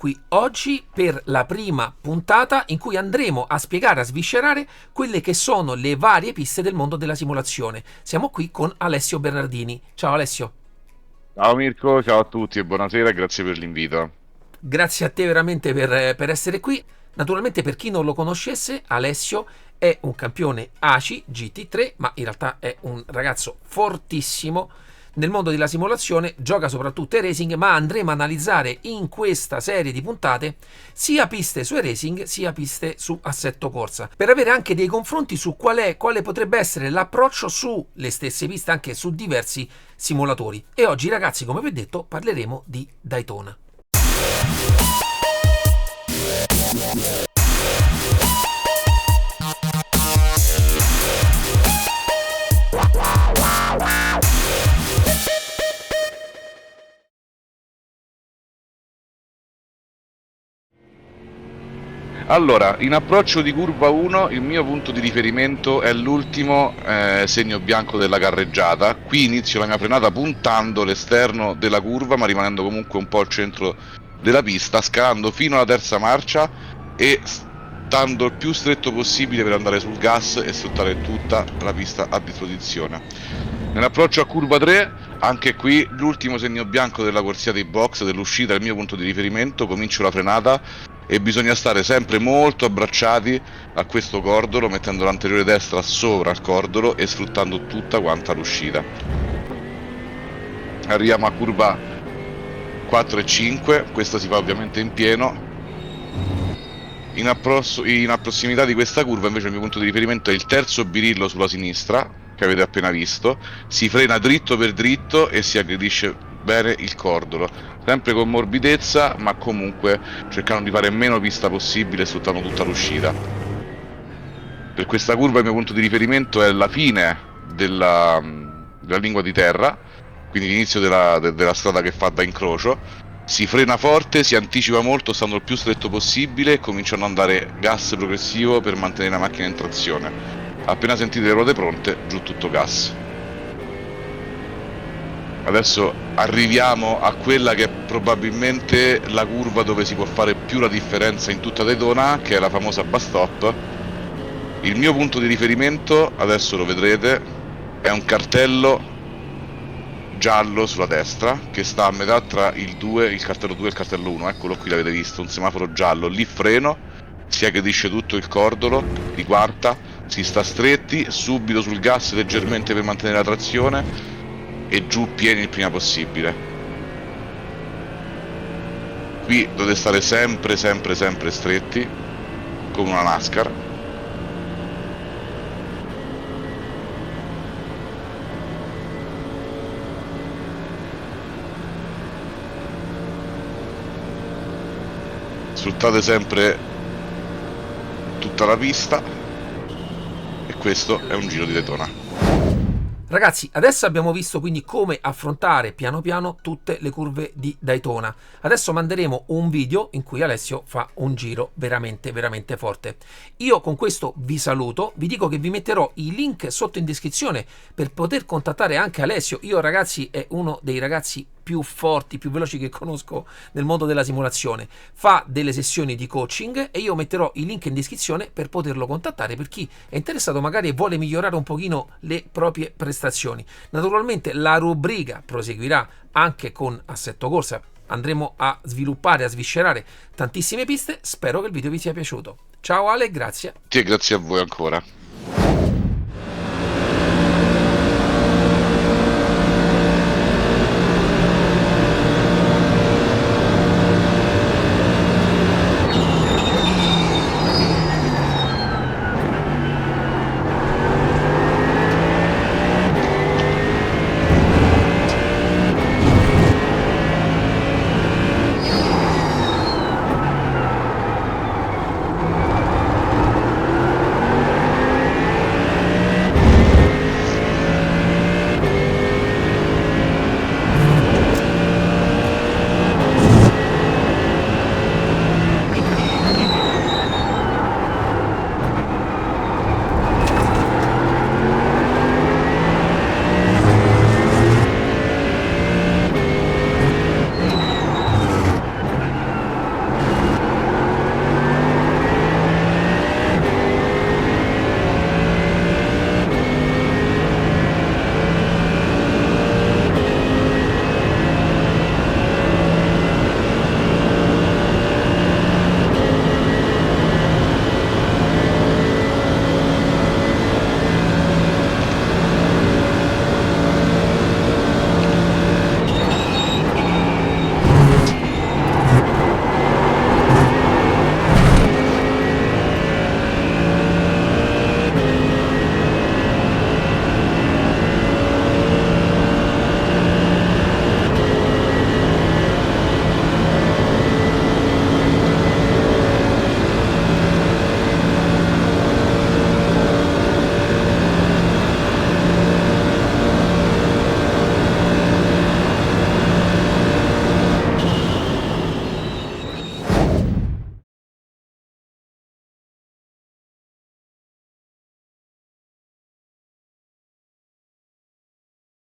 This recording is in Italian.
qui oggi per la prima puntata in cui andremo a spiegare, a sviscerare quelle che sono le varie piste del mondo della simulazione. Siamo qui con Alessio Bernardini. Ciao Alessio. Ciao Mirko, ciao a tutti e buonasera e grazie per l'invito. Grazie a te veramente per essere qui. Naturalmente, per chi non lo conoscesse, Alessio è un campione ACI GT3, ma in realtà è un ragazzo fortissimo nel mondo della simulazione, gioca soprattutto ai racing, ma andremo a analizzare in questa serie di puntate sia piste su racing sia piste su assetto corsa, per avere anche dei confronti su quale potrebbe essere l'approccio sulle stesse piste, anche su diversi simulatori. E oggi ragazzi, come vi ho detto, parleremo di Daytona. Allora, in approccio di curva 1 il mio punto di riferimento è l'ultimo segno bianco della carreggiata. Qui inizio la mia frenata puntando l'esterno della curva ma rimanendo comunque un po' al centro della pista, scalando fino alla terza marcia e stando il più stretto possibile per andare sul gas e sfruttare tutta la pista a disposizione. Nell'approccio a curva 3, anche qui l'ultimo segno bianco della corsia dei box, dell'uscita, è il mio punto di riferimento, comincio la frenata e bisogna stare sempre molto abbracciati a questo cordolo, mettendo l'anteriore destra sopra il cordolo e sfruttando tutta quanta l'uscita. Arriviamo a curva 4 e 5, questa si fa ovviamente in pieno. In prossimità di questa curva invece il mio punto di riferimento è il terzo birillo sulla sinistra, che avete appena visto. Si frena dritto per dritto e si aggredisce bene il cordolo, sempre con morbidezza ma comunque cercando di fare meno pista possibile, sfruttando tutta l'uscita. Per questa curva il mio punto di riferimento è la fine della lingua di terra, quindi l'inizio della strada che fa da incrocio. Si frena forte, si anticipa molto stando il più stretto possibile e cominciano ad andare gas progressivo per mantenere la macchina in trazione. Appena sentite le ruote pronte, giù tutto gas. Adesso arriviamo a quella che è probabilmente la curva dove si può fare più la differenza in tutta Daytona, che è la famosa bus stop. Il mio punto di riferimento, adesso lo vedrete, è un cartello giallo sulla destra che sta a metà tra il cartello 2 e il cartello 1. Eccolo qui, l'avete visto, un semaforo giallo. Lì freno, si aggredisce tutto il cordolo di quarta, si sta stretti, subito sul gas leggermente per mantenere la trazione e giù pieni il prima possibile. Qui dovete stare sempre stretti come una NASCAR. Sfruttate sempre tutta la pista e questo è un giro di Daytona. Ragazzi, adesso abbiamo visto quindi come affrontare piano piano tutte le curve di Daytona. Adesso manderemo un video in cui Alessio fa un giro veramente forte. Io con questo vi saluto, vi dico che vi metterò i link sotto in descrizione per poter contattare anche Alessio. Io ragazzi è uno dei ragazzi più forti, più veloci che conosco nel mondo della simulazione. Fa delle sessioni di coaching e io metterò i link in descrizione per poterlo contattare per chi è interessato magari e vuole migliorare un pochino le proprie prestazioni. Naturalmente la rubrica proseguirà anche con assetto corsa. Andremo a sviluppare, a sviscerare tantissime piste. Spero che il video vi sia piaciuto. Ciao Ale, grazie. Sì, grazie a voi ancora.